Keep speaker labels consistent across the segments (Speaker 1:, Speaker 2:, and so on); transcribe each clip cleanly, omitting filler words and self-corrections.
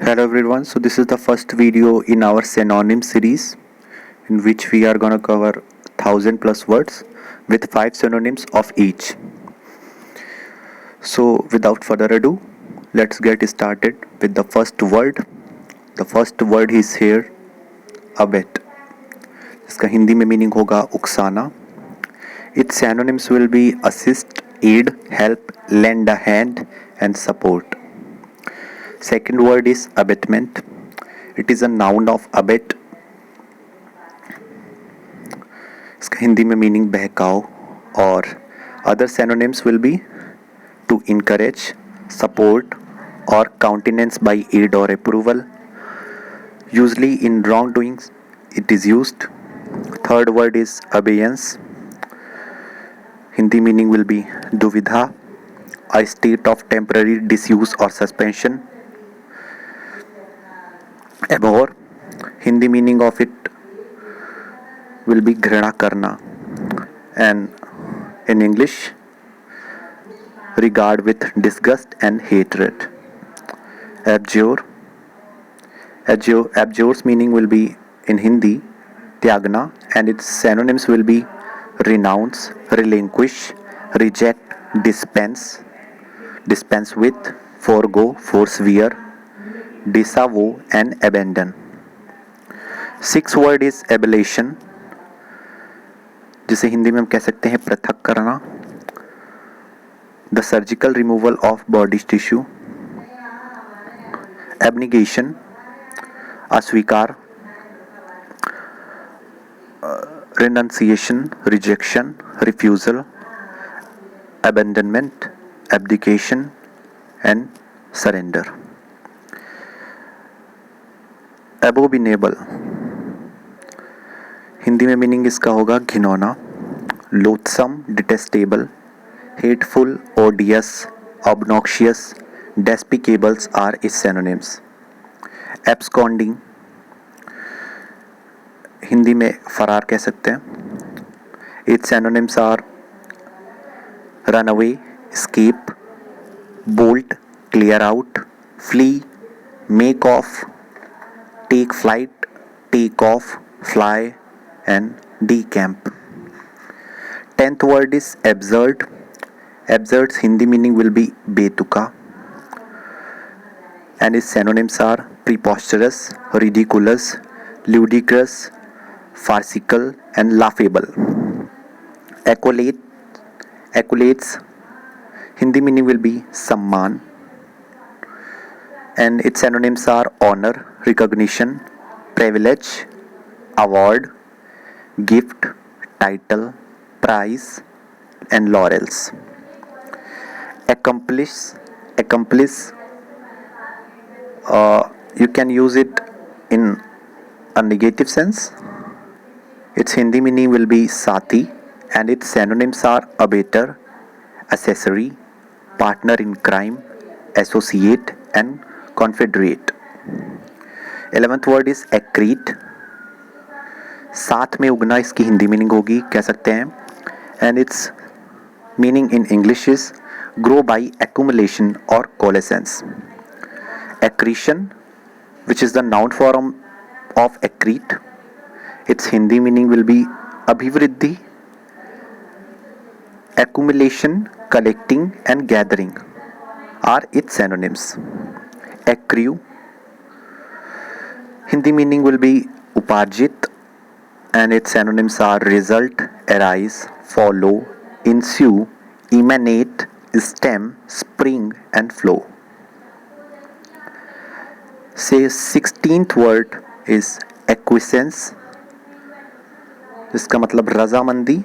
Speaker 1: Hello everyone, so this is the first video in our synonym series in which we are gonna cover 1000 plus words with 5 synonyms of each. So without further ado, let's get started with the first word. The first word is here, abet. इसका हिंदी में meaning होगा उकसाना. Its synonyms will be assist, aid, help, lend a hand and support. Second word is abatement. It is a noun of abet. इसका हिंदी में meaning बहकाव. और other synonyms will be to encourage, support or countenance by aid or approval. Usually in wrongdoings it is used. Third word is abeyance. Hindi meaning will be duvidha, a state of temporary disuse or suspension. Abhor, Hindi meaning of it will be घृणा करना, and in English regard with disgust and hatred. Abjure, abjure's meaning will be in Hindi त्यागना, and its synonyms will be renounce, relinquish, reject, dispense with, forego, forswear, disavow and abandon. Sixth word is ablation, जिसे हिंदी में हम कह सकते हैं पृथक करना. The surgical removal of body tissue. Abnegation, अस्वीकार. renunciation, rejection, refusal, abandonment, abdication and surrender. Abominable, Hindi में मीनिंग इसका होगा घिनौना. loathsome, detestable, hateful, odious, obnoxious, despicables are its synonyms. absconding, Hindi में फरार कह सकते हैं. its synonyms are run away, escape, bolt, clear out, flee, make off, take flight, take off, fly and decamp. 10th word is absurd. Absurd's Hindi meaning will be betuka, and its synonyms are preposterous, ridiculous, ludicrous, farcical and laughable. Accolades, Hindi meaning will be सम्मान, and its synonyms are honor, recognition, privilege, award, gift, title, prize and laurels. Accomplice, you can use it in a negative sense. Its Hindi meaning will be sati, and its synonyms are abettor, accessory, partner in crime, associate and confederate. 11th word is accrete. साथ में उगना इसकी Hindi meaning होगी, कह सकते हैं. And its meaning in English is grow by accumulation or coalescence. Accretion, which is the noun form of accrete. Its Hindi meaning will be abhivriddhi, accumulation, collecting and gathering are its synonyms. Accrue, Hindi meaning will be uparjit, and its synonyms are result, arise, follow, ensue, emanate, stem, spring and flow. Say 16th word is acquiescence, जिसका मतलब रजामंदी,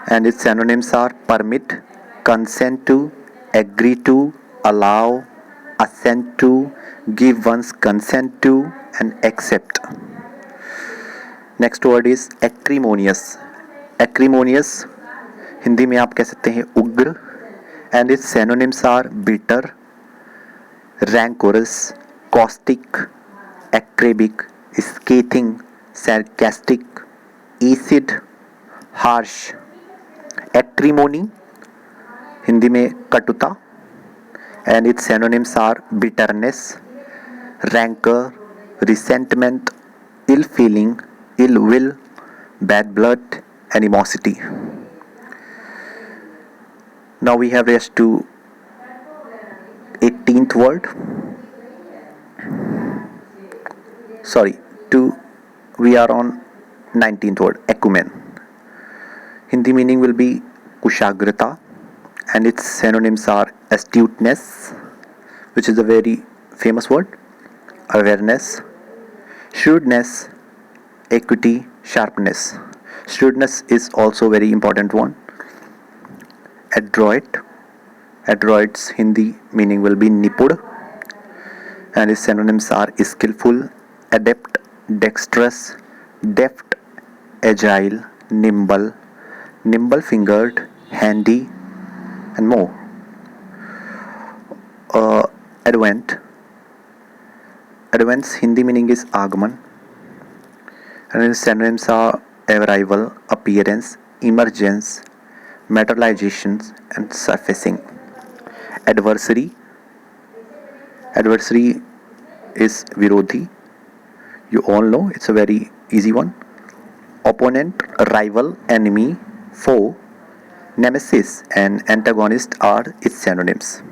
Speaker 1: and its synonyms are permit, consent to, agree to, allow, assent to, give one's consent to and accept. Next word is acrimonious. Acrimonious Hindi में आप कह सकते हैं उग्र, and its synonyms are bitter, rancorous, caustic, acerbic, scathing, sarcastic, acid, harsh. Acrimony Hindi में कटुता, and its synonyms are bitterness, rancor, resentment, ill feeling, ill will, bad blood, animosity. Now we have reached to 18th word. Sorry, to we are on 19th word, acumen. Hindi meaning will be kushagrata, and its synonyms are astuteness, which is a very famous word, awareness, shrewdness, equity, sharpness. Shrewdness is also very important one. Adroit, adroit's Hindi meaning will be nipud, and its synonyms are skillful, adept, dexterous, deft, agile, nimble, nimble fingered, handy, and more. Advent, advent's Hindi meaning is agman, and its synonyms are arrival, appearance, emergence, materialization, and surfacing. Adversary, adversary is virodhi. You all know it's a very easy one. Opponent, rival, enemy, foe, nemesis, and antagonist are its synonyms.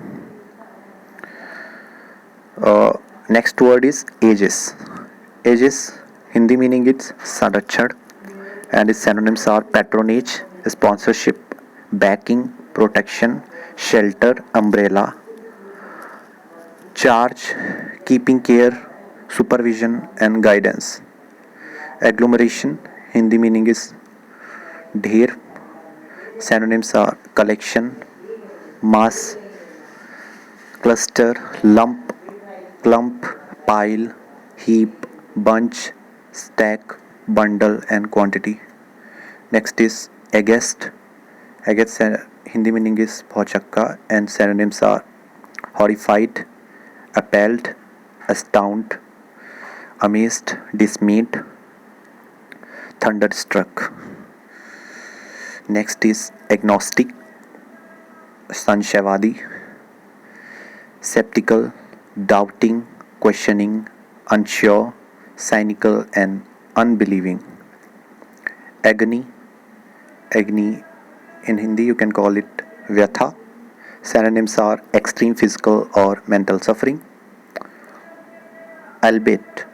Speaker 1: Next word is aegis. Aegis, Hindi meaning is sanrakshad, and its synonyms are patronage, sponsorship, backing, protection, shelter, umbrella, charge, keeping care, supervision, and guidance. Agglomeration, Hindi meaning is dher. Synonyms are collection, mass, cluster, lump, clump, pile, heap, bunch, stack, bundle, and quantity. Next is aghast. Aghast Hindi meaning is bhauchakka, and synonyms are horrified, appalled, astounded, amazed, dismayed, thunderstruck. Next is agnostic, sanshayvadi, skeptical, doubting, questioning, unsure, cynical, and unbelieving. Agony, agony in Hindi you can call it vyatha. Synonyms are extreme physical or mental suffering. Albeit,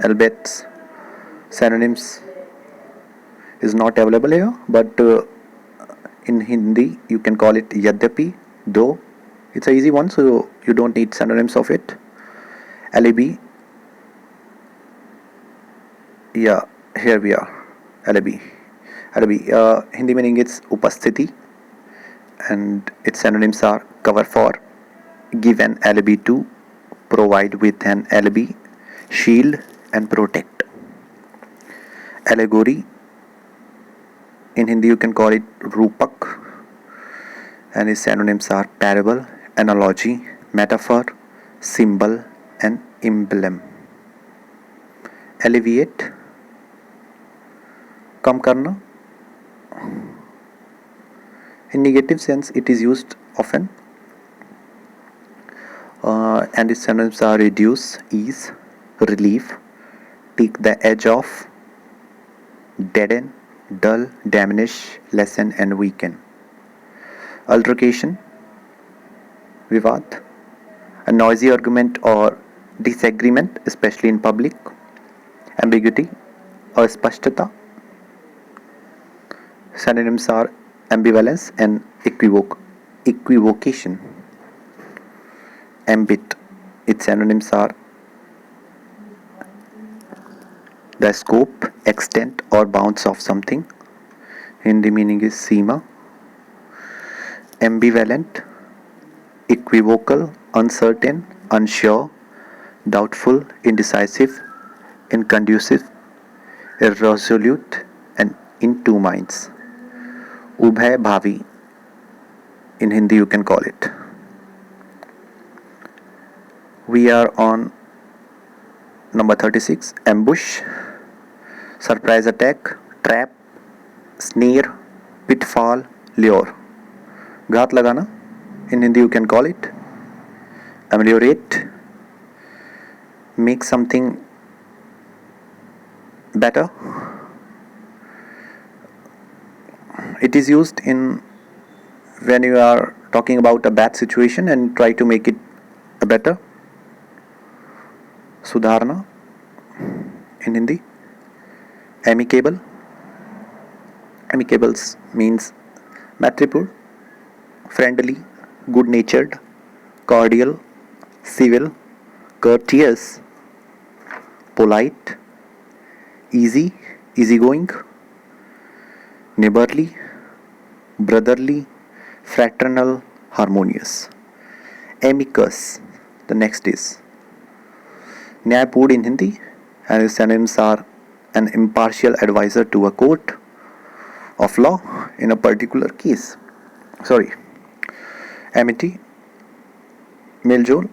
Speaker 1: albeit synonyms is not available here, but in Hindi you can call it yadyapi, though it's an easy one, so you don't need synonyms of it. Alibi, yeah, here we are. Alibi, alibi. Hindi meaning is upasthiti, and its synonyms are cover for, give an alibi to, provide with an alibi, shield, and protect. Allegory, in Hindi you can call it rupak, and its synonyms are parable, analogy, metaphor, symbol, and emblem. Alleviate, कम करना. In negative sense it is used often, and its synonyms are reduce, ease, relief, take the edge off, deaden, dull, diminish, lessen, and weaken. Altercation, vivad, a noisy argument or disagreement, especially in public. Ambiguity, aspashtata. Synonyms are ambivalence and equivocation. Ambit, its synonyms are the scope, extent, or bounds of something. Hindi meaning is seema. Ambivalent, equivocal, uncertain, unsure, doubtful, indecisive, inconducive, irresolute, and in two minds. Ubhay bhavi, in Hindi you can call it. We are on number 36, ambush, surprise attack, trap, snare, pitfall, lure. घात लगाना, in Hindi you can call it. Ameliorate, make something better. It is used in when you are talking about a bad situation and try to make it a better. Sudharna in Hindi. Amicable. Amicables means matripur, friendly, good natured, cordial, civil, courteous, polite, easy, easygoing, neighborly, brotherly, fraternal, harmonious. Amicus, the next is Nyayapur in Hindi, and its synonyms are an impartial advisor to a court of law in a particular case. Sorry. Amity, meljol,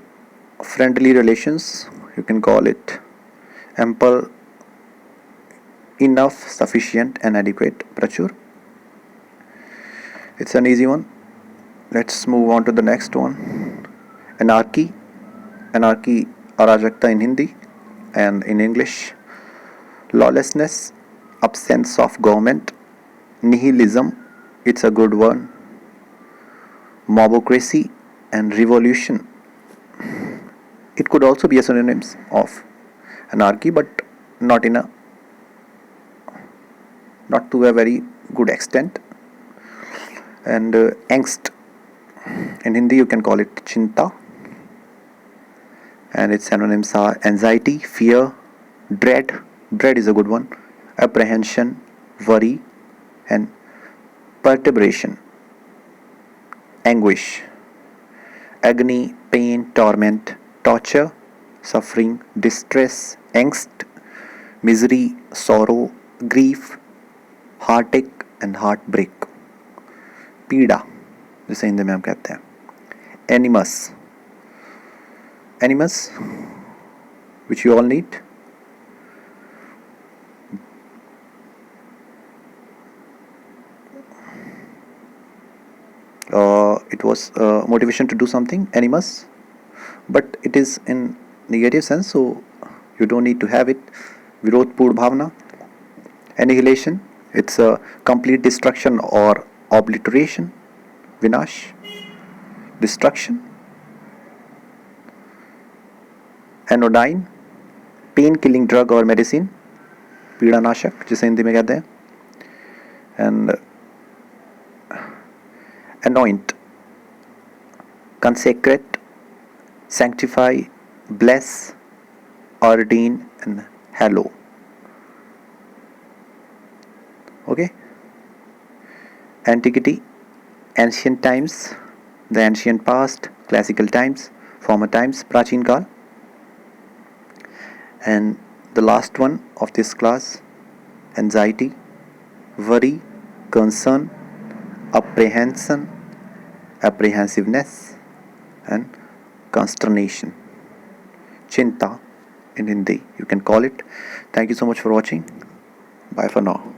Speaker 1: friendly relations, you can call it ample, enough, sufficient, and adequate. Prachur. It's an easy one. Let's move on to the next one. Anarchy. Anarchy, arajakta in Hindi, and in English, lawlessness, absence of government, nihilism, it's a good one, mobocracy, and revolution. It could also be a synonyms of anarchy, but not in a not to a very good extent. And angst in Hindi, you can call it chinta, and its synonyms are anxiety, fear, dread. Dread is a good one. Apprehension, worry, and perturbation, anguish, agony, pain, torment, torture, suffering, distress, angst, misery, sorrow, grief, heartache, and heartbreak. पीड़ा जिसे हिंदी में हम कहते हैं. Animus. Animus, which you all need. It was motivation to do something, animus, but it is in negative sense, so you don't need to have it. Virodhpur bhavna. Annihilation, it's a complete destruction or obliteration. Vinash, destruction. Anodyne, pain killing drug और medicine, पीड़ानाशक जिसे हिंदी में कहते हैं. And anoint, consecrate, sanctify, bless, ordain, and hallow. Okay. Antiquity, ancient times, the ancient past, classical times, former times, prachin kal. And the last one of this class, anxiety, worry, concern, apprehension, apprehensiveness, and consternation. Chinta in Hindi, you can call it. Thank you so much for watching. Bye for now.